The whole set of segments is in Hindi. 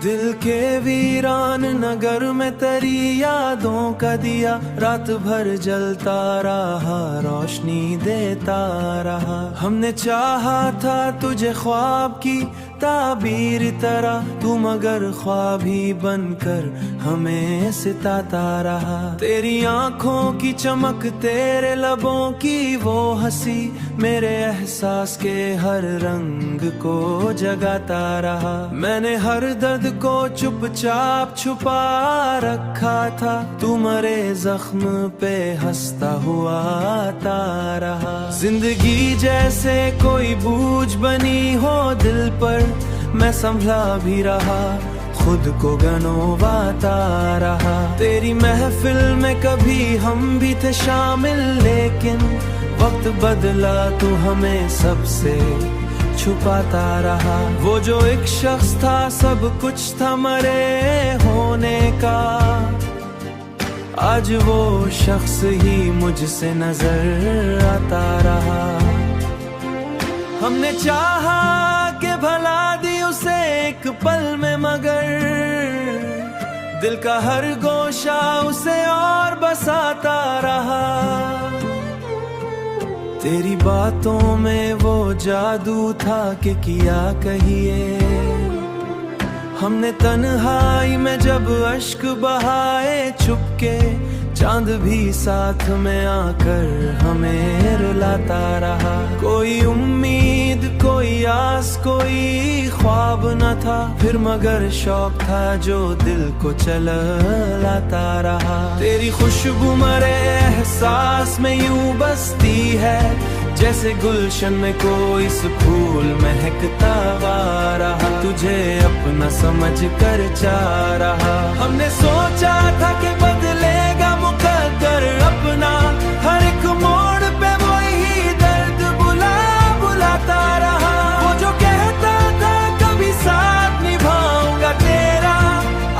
दिल के वीरान नगर में तेरी यादों का दिया रात भर जलता रहा, रोशनी देता रहा। हमने चाहा था तुझे ख्वाब की ताबीर तरह, तू मगर ख्वाब ही बनकर हमें सिताता रहा। तेरी आंखों की चमक, तेरे लबों की वो हंसी, मेरे एहसास के हर रंग को जगाता रहा। मैंने हर दर्द को चुपचाप छुपा रखा था, तू मरे जख्म पे हंसता हुआ आता रहा। जिंदगी जैसे कोई बूझ बनी हो दिल पर, मैं संभला भी रहा, खुद को गनोवाता रहा। तेरी महफिल में कभी हम भी थे शामिल, लेकिन वक्त बदला तू हमें सबसे छुपाता रहा। वो जो एक शख्स था सब कुछ था मरे होने का, आज वो शख्स ही मुझसे नजर आता रहा। हमने चाहा कि भला दी उसे एक पल में, मगर दिल का हर गोशा उसे और बसाता रहा। तेरी बातों में वो जादू था कि किया कहिए, हमने तन्हाई में जब अश्क बहाए चुपके, चांद भी साथ में आकर हमें रुलाता रहा। कोई उम्मीद, कोई आस, कोई ख्वाब न था, फिर मगर शौक था जो दिल को चलाता रहा। तेरी खुशबू मरे एहसास में यूं बसती है, जैसे गुलशन में कोई फूल महकता हुआ रहा, तुझे अपना समझ कर चाह रहा। हमने सोचा था कि बदलेगा मुकद्दर अपना, हर एक मोड़ पे वही दर्द बुलाता रहा। वो जो कहता था कभी साथ निभाऊंगा तेरा,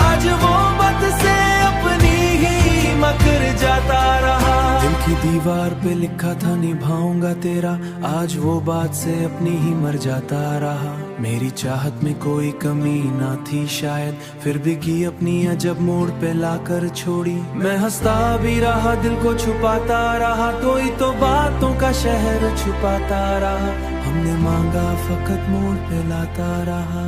आज वो बात से अपनी ही मकर जाता रहा। दिल की दीवार पे लिखा था निभाऊंगा तेरा, आज वो बात से अपनी ही मर जाता रहा। मेरी चाहत में कोई कमी ना थी शायद, फिर भी अपनी अजब मोड़ पे लाकर छोड़ी। मैं हंसता भी रहा, दिल को छुपाता रहा, तो बातों का शहर छुपाता रहा। हमने मांगा फकत मोड़ पे लाता रहा।